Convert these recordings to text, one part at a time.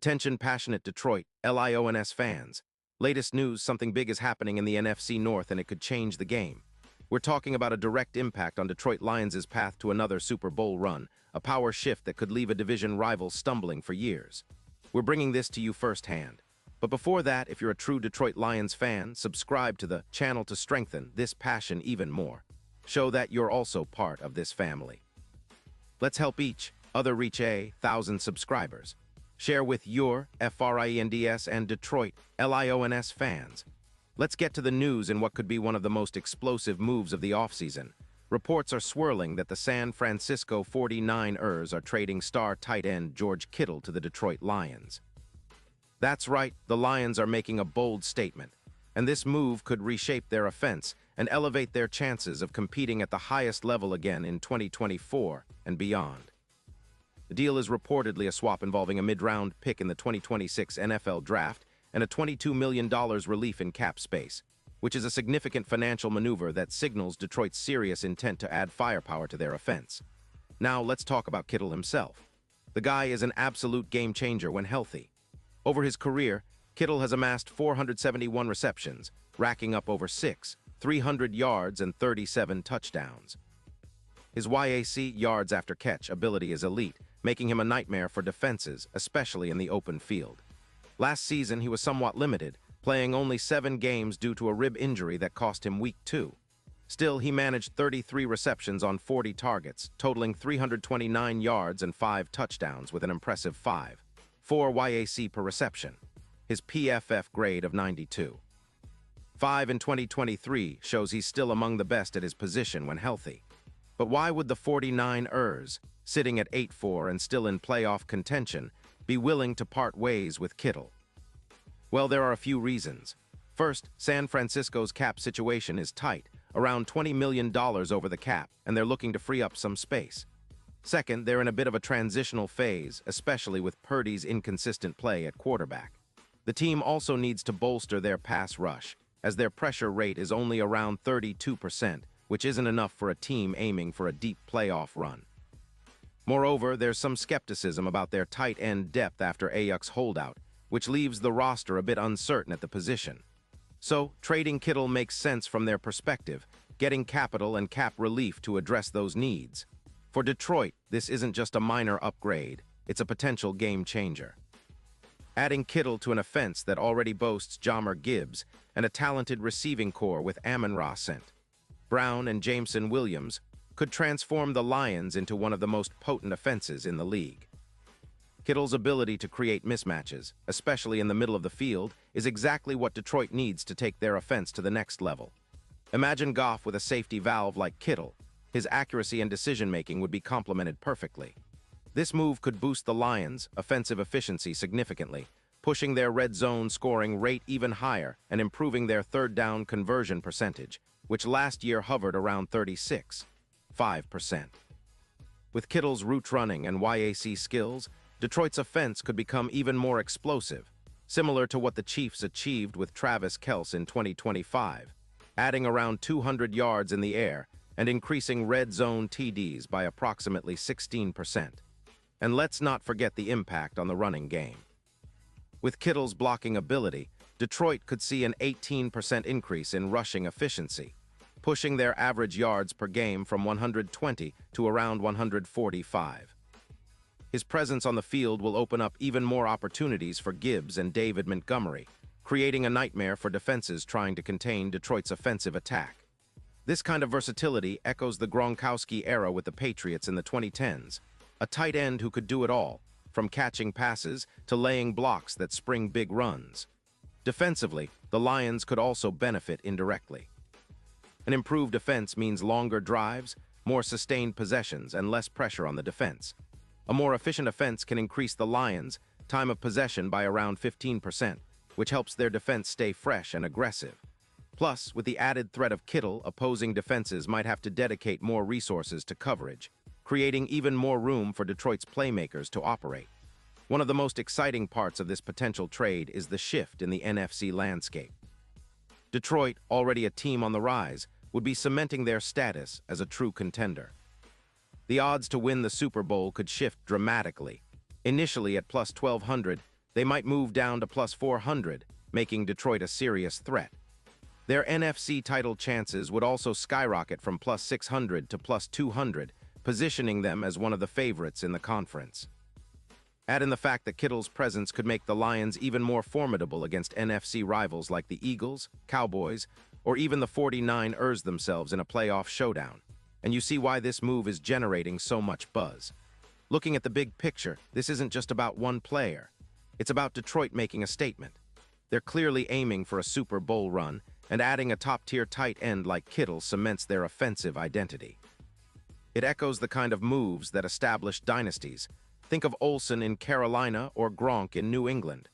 Attention passionate Detroit, Lions fans. Latest news, something big is happening in the NFC North and it could change the game. We're talking about a direct impact on Detroit Lions' path to another Super Bowl run, a power shift that could leave a division rival stumbling for years. We're bringing this to you firsthand. But before that, if you're a true Detroit Lions fan, subscribe to the channel to strengthen this passion even more. Show that you're also part of this family. Let's help each other reach 1,000 subscribers. Share with your FRIENDS and Detroit LIONS fans. Let's get to the news in what could be one of the most explosive moves of the offseason. Reports are swirling that the San Francisco 49ers are trading star tight end George Kittle to the Detroit Lions. That's right, the Lions are making a bold statement, and this move could reshape their offense and elevate their chances of competing at the highest level again in 2024 and beyond. The deal is reportedly a swap involving a mid-round pick in the 2026 NFL Draft and a $22 million relief in cap space, which is a significant financial maneuver that signals Detroit's serious intent to add firepower to their offense. Now let's talk about Kittle himself. The guy is an absolute game-changer when healthy. Over his career, Kittle has amassed 471 receptions, racking up over 300 yards and 37 touchdowns. His YAC yards after catch ability is elite, making him a nightmare for defenses, especially in the open field. Last season, he was somewhat limited, playing only 7 games due to a rib injury that cost him Week 2. Still, he managed 33 receptions on 40 targets, totaling 329 yards and 5 touchdowns with an impressive 5.4 YAC per reception. His PFF grade of 92. 5 in 2023 shows he's still among the best at his position when healthy. But why would the 49ers, sitting at 8-4 and still in playoff contention, be willing to part ways with Kittle? Well, there are a few reasons. First, San Francisco's cap situation is tight, around $20 million over the cap, and they're looking to free up some space. Second, they're in a bit of a transitional phase, especially with Purdy's inconsistent play at quarterback. The team also needs to bolster their pass rush, as their pressure rate is only around 32%, which isn't enough for a team aiming for a deep playoff run. Moreover, there's some skepticism about their tight end depth after Ayuk's holdout, which leaves the roster a bit uncertain at the position. So, trading Kittle makes sense from their perspective, getting capital and cap relief to address those needs. For Detroit, this isn't just a minor upgrade, it's a potential game changer. Adding Kittle to an offense that already boasts Jahmyr Gibbs and a talented receiving core with Amon-Ra St. Brown and Jameson Williams could transform the Lions into one of the most potent offenses in the league. Kittle's ability to create mismatches, especially in the middle of the field, is exactly what Detroit needs to take their offense to the next level. Imagine Goff with a safety valve like Kittle. His accuracy and decision-making would be complemented perfectly. This move could boost the Lions' offensive efficiency significantly, pushing their red zone scoring rate even higher and improving their third down conversion percentage, which last year hovered around 36.5%. With Kittle's route running and YAC skills, Detroit's offense could become even more explosive, similar to what the Chiefs achieved with Travis Kelce in 2025, adding around 200 yards in the air and increasing red zone TDs by approximately 16%. And let's not forget the impact on the running game. With Kittle's blocking ability, Detroit could see an 18% increase in rushing efficiency, pushing their average yards per game from 120 to around 145. His presence on the field will open up even more opportunities for Gibbs and David Montgomery, creating a nightmare for defenses trying to contain Detroit's offensive attack. This kind of versatility echoes the Gronkowski era with the Patriots in the 2010s, a tight end who could do it all, from catching passes to laying blocks that spring big runs. Defensively, the Lions could also benefit indirectly. An improved defense means longer drives, more sustained possessions, and less pressure on the defense. A more efficient offense can increase the Lions' time of possession by around 15%, which helps their defense stay fresh and aggressive. Plus, with the added threat of Kittle, opposing defenses might have to dedicate more resources to coverage, creating even more room for Detroit's playmakers to operate. One of the most exciting parts of this potential trade is the shift in the NFC landscape. Detroit, already a team on the rise, would be cementing their status as a true contender. The odds to win the Super Bowl could shift dramatically. Initially at plus 1,200, they might move down to plus 400, making Detroit a serious threat. Their NFC title chances would also skyrocket from plus 600 to plus 200, positioning them as one of the favorites in the conference. Add in the fact that Kittle's presence could make the Lions even more formidable against NFC rivals like the Eagles, Cowboys, or even the 49ers themselves in a playoff showdown, and you see why this move is generating so much buzz. Looking at the big picture, this isn't just about one player. It's about Detroit making a statement. They're clearly aiming for a Super Bowl run, and adding a top-tier tight end like Kittle cements their offensive identity. It echoes the kind of moves that established dynasties. Think of Olsen in Carolina or Gronk in New England,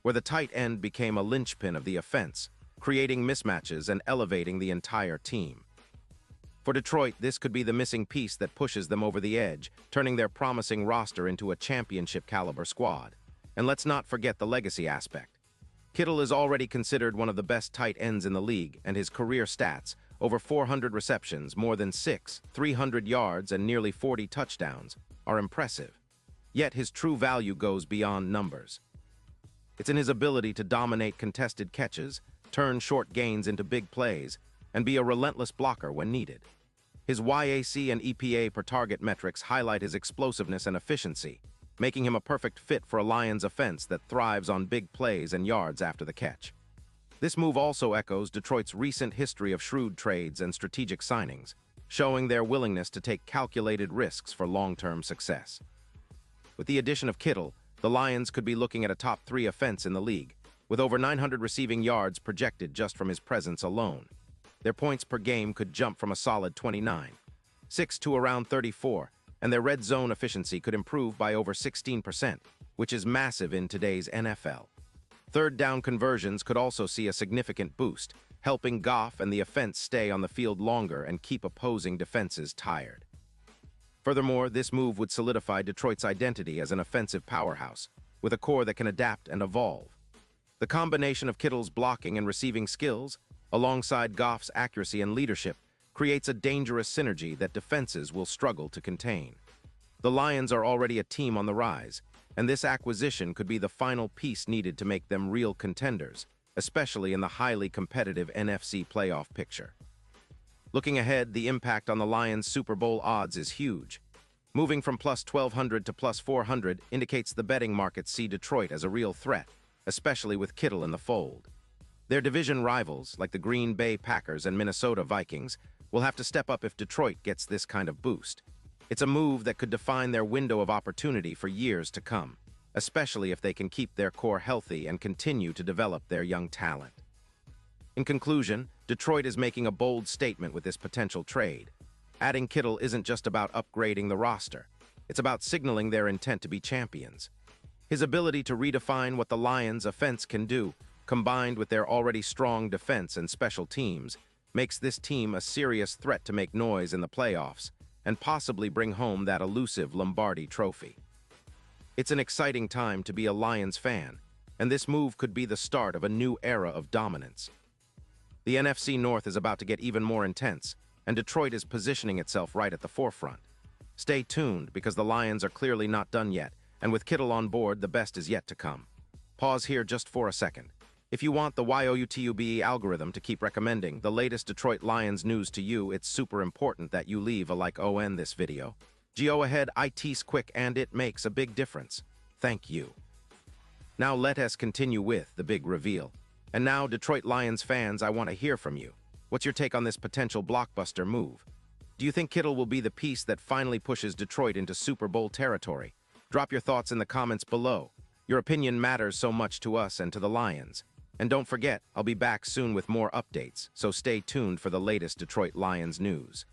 where the tight end became a linchpin of the offense, creating mismatches and elevating the entire team. For Detroit, this could be the missing piece that pushes them over the edge, turning their promising roster into a championship-caliber squad. And let's not forget the legacy aspect. Kittle is already considered one of the best tight ends in the league, and his career stats, over 400 receptions, more than 300 yards, and nearly 40 touchdowns, are impressive. Yet his true value goes beyond numbers. It's in his ability to dominate contested catches, turn short gains into big plays, and be a relentless blocker when needed. His YAC and EPA per target metrics highlight his explosiveness and efficiency, making him a perfect fit for a Lions offense that thrives on big plays and yards after the catch. This move also echoes Detroit's recent history of shrewd trades and strategic signings, showing their willingness to take calculated risks for long-term success. With the addition of Kittle, the Lions could be looking at a top 3 offense in the league, with over 900 receiving yards projected just from his presence alone. Their points per game could jump from a solid 29.6 to around 34, and their red zone efficiency could improve by over 16%, which is massive in today's NFL. Third down conversions could also see a significant boost, helping Goff and the offense stay on the field longer and keep opposing defenses tired. Furthermore, this move would solidify Detroit's identity as an offensive powerhouse, with a core that can adapt and evolve. The combination of Kittle's blocking and receiving skills, alongside Goff's accuracy and leadership, creates a dangerous synergy that defenses will struggle to contain. The Lions are already a team on the rise, and this acquisition could be the final piece needed to make them real contenders, especially in the highly competitive NFC playoff picture. Looking ahead, the impact on the Lions' Super Bowl odds is huge. Moving from plus 1,200 to plus 400 indicates the betting markets see Detroit as a real threat, especially with Kittle in the fold. Their division rivals, like the Green Bay Packers and Minnesota Vikings, will have to step up if Detroit gets this kind of boost. It's a move that could define their window of opportunity for years to come, especially if they can keep their core healthy and continue to develop their young talent. In conclusion, Detroit is making a bold statement with this potential trade. Adding Kittle isn't just about upgrading the roster. It's about signaling their intent to be champions. His ability to redefine what the Lions' offense can do, combined with their already strong defense and special teams, makes this team a serious threat to make noise in the playoffs and possibly bring home that elusive Lombardi trophy. It's an exciting time to be a Lions fan, and this move could be the start of a new era of dominance. The NFC North is about to get even more intense, and Detroit is positioning itself right at the forefront. Stay tuned, because the Lions are clearly not done yet, and with Kittle on board, the best is yet to come. Pause here just for a second. If you want the YouTube algorithm to keep recommending the latest Detroit Lions news to you, it's super important that you leave a like on this video. Go ahead, it's quick and it makes a big difference. Thank you. Now let us continue with the big reveal. And now, Detroit Lions fans, I want to hear from you. What's your take on this potential blockbuster move? Do you think Kittle will be the piece that finally pushes Detroit into Super Bowl territory? Drop your thoughts in the comments below. Your opinion matters so much to us and to the Lions. And don't forget, I'll be back soon with more updates, so stay tuned for the latest Detroit Lions news.